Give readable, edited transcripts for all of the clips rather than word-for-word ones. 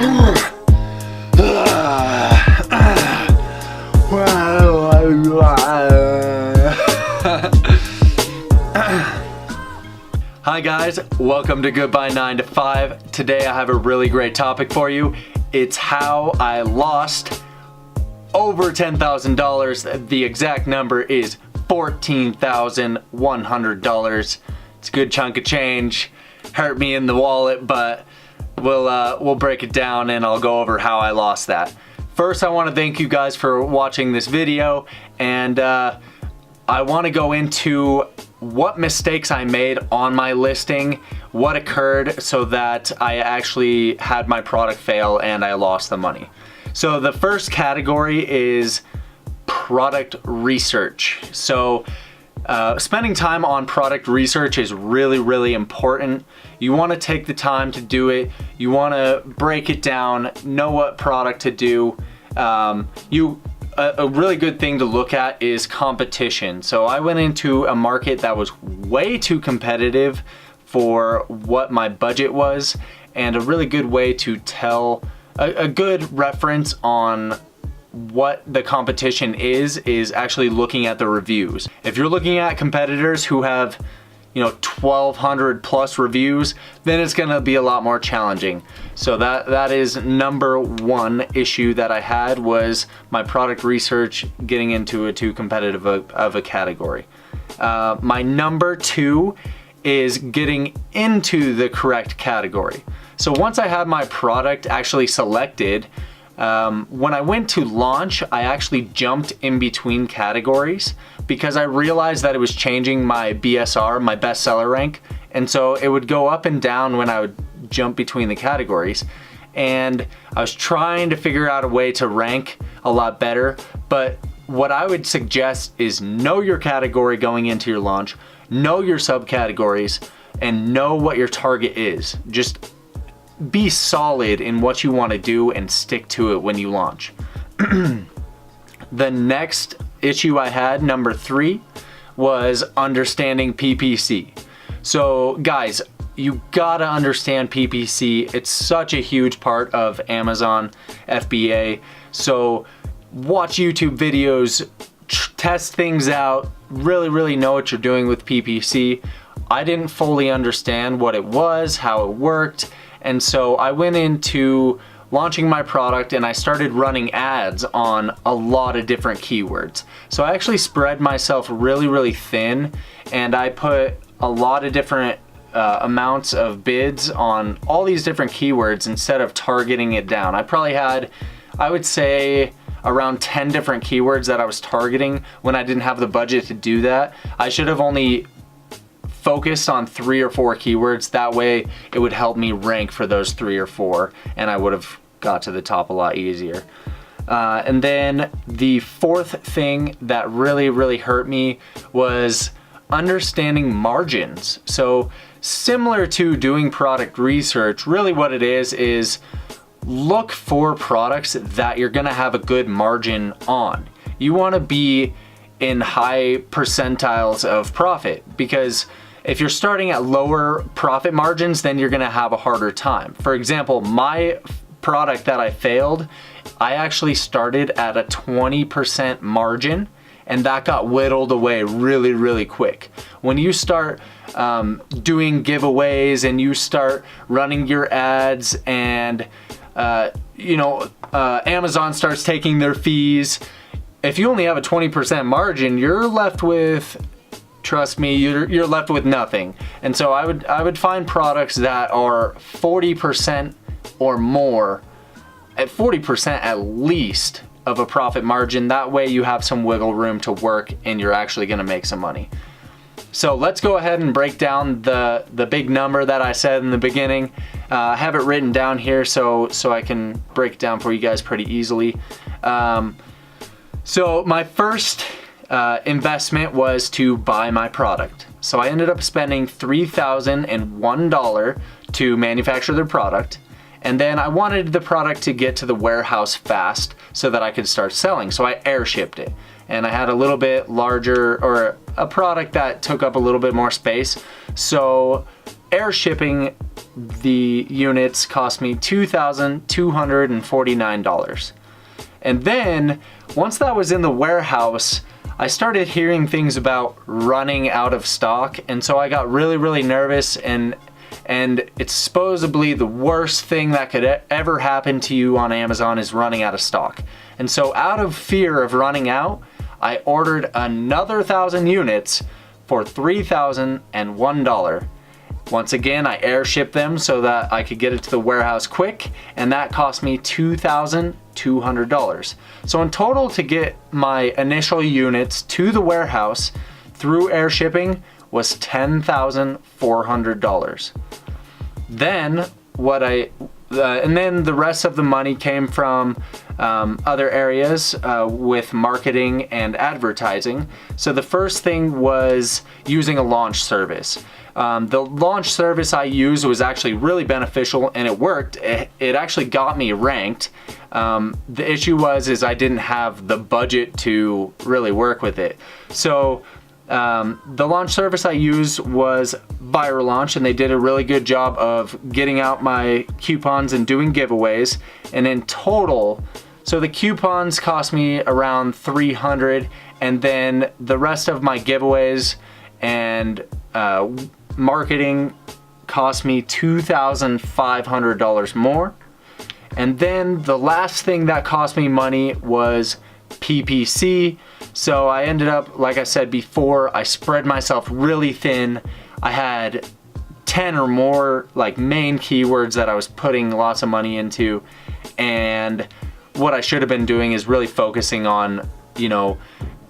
Hi guys, welcome to Goodbye 9 to 5. Today I have a really great topic for you. It's how I lost over $10,000. The exact number is $14,100. It's a good chunk of change. Hurt me in the wallet, but we'll break it down and I'll go over how I lost that. First, I want to thank you guys for watching this video, and I want to go into what mistakes I made on my listing, what occurred so that I actually had my product fail and I lost the money. So the first category is product research. So spending time on product research is really important. You want to take the time to do it. You want to break it down, know what product to do. A really good thing to look at is competition. So I went into a market that was way too competitive for what my budget was, and a really good way to tell a good reference on what the competition is actually looking at the reviews. If you're looking at competitors who have 1,200 plus reviews, then it's gonna be a lot more challenging. So that is number one issue that I had, was my product research getting into a too competitive of a category. My number two is getting into the correct category. So once I had my product actually selected, when I went to launch, I actually jumped in between categories because I realized that it was changing my BSR, my bestseller rank. And so it would go up and down when I would jump between the categories. And I was trying to figure out a way to rank a lot better. But what I would suggest is know your category going into your launch, know your subcategories, and know what your target is. Just be solid in what you want to do and stick to it when you launch. The next issue I had, number three, was understanding PPC. So guys, you gotta understand PPC. It's such a huge part of Amazon FBA. So watch YouTube videos, test things out, really know what you're doing with PPC. I didn't fully understand what it was, how it worked, and so I went into launching my product and I started running ads on a lot of different keywords. So I actually spread myself really thin, and I put a lot of different amounts of bids on all these different keywords instead of targeting it down. I probably had, I would say, around 10 different keywords that I was targeting when I didn't have the budget to do that. I should have only focused on 3 or 4 keywords. That way it would help me rank for those 3 or 4, and I would have got to the top a lot easier. And then the fourth thing that really hurt me was understanding margins. So similar to doing product research, really what it is look for products that you're gonna have a good margin on. You wanna be in high percentiles of profit, because if you're starting at lower profit margins, then you're gonna have a harder time. For example, my product that I failed, I actually started at a 20% margin, and that got whittled away really quick. When you start doing giveaways and you start running your ads, and Amazon starts taking their fees, if you only have a 20% margin, you're left with, trust me, you're left with nothing. And so I would find products that are 40% or more, at 40% at least of a profit margin. That way you have some wiggle room to work and you're actually gonna make some money. So let's go ahead and break down the big number that I said in the beginning. I have it written down here so I can break it down for you guys pretty easily. So my first investment was to buy my product. So I ended up spending $3,001 to manufacture their product. And then I wanted the product to get to the warehouse fast so that I could start selling. So I airshipped it. And I had a little bit larger, or a product that took up a little bit more space. So air shipping the units cost me $2,249. And then once that was in the warehouse, I started hearing things about running out of stock, and so I got really nervous, and it's supposedly the worst thing that could ever happen to you on Amazon is running out of stock. And so out of fear of running out, I ordered another 1,000 units for $3,001. Once again, I air shipped them so that I could get it to the warehouse quick, and that cost me $2,200. So in total, to get my initial units to the warehouse through air shipping was $10,400. Then and then the rest of the money came from other areas with marketing and advertising. So the first thing was using a launch service. The launch service I used was actually really beneficial, and it worked. It actually got me ranked. The issue is I didn't have the budget to really work with it. So the launch service I used was Viral Launch, and they did a really good job of getting out my coupons and doing giveaways. And in total, so the coupons cost me around $300, and then the rest of my giveaways and marketing cost me $2,500 more. And then the last thing that cost me money was PPC. So I ended up, like I said before, I spread myself really thin. I had 10 or more like main keywords that I was putting lots of money into, and what I should have been doing is really focusing on, you know,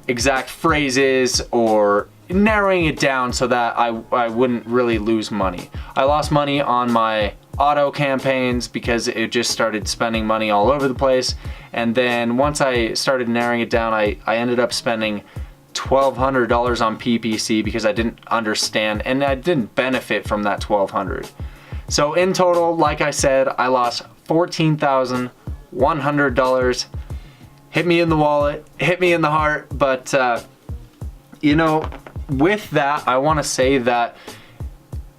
exact phrases or narrowing it down so that I wouldn't really lose money. I lost money on my auto campaigns because it just started spending money all over the place. And then once I started narrowing it down, I ended up spending $1,200 on PPC because I didn't understand and I didn't benefit from that $1,200. So in total, like I said, I lost $14,100. Hit me in the wallet, hit me in the heart, but you know, with that, I want to say that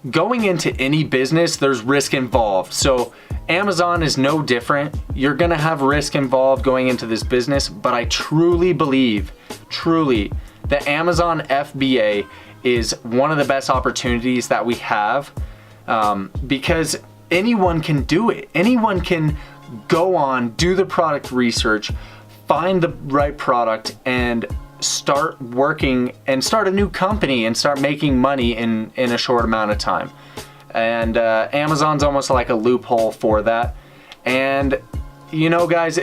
going into any business, there's risk involved. So Amazon is no different. You're gonna have risk involved going into this business, but I truly believe, that Amazon FBA is one of the best opportunities that we have, because anyone can do it. Anyone can go on, do the product research, find the right product, and start working and start a new company and start making money in a short amount of time. And Amazon's almost like a loophole for that. And you know, guys,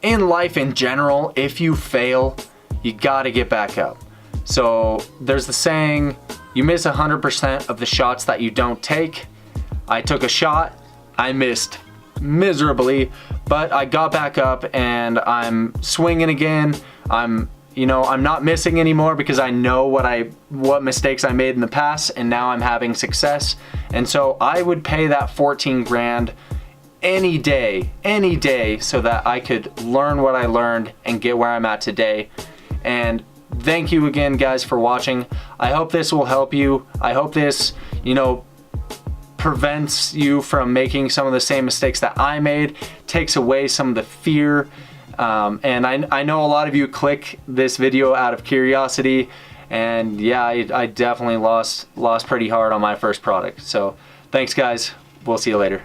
in life in general, if you fail, you gotta get back up. So there's the saying, you miss 100% of the shots that you don't take. I took a shot, I missed miserably, but I got back up and I'm swinging again. I'm not missing anymore because I know what mistakes I made in the past, and now I'm having success. And so I would pay that 14 grand any day so that I could learn what I learned and get where I'm at today. And thank you again, guys, for watching. I hope this will help you. I hope this, prevents you from making some of the same mistakes that I made, takes away some of the fear. And I know a lot of you click this video out of curiosity, and yeah, I definitely lost pretty hard on my first product. So thanks, guys. We'll see you later.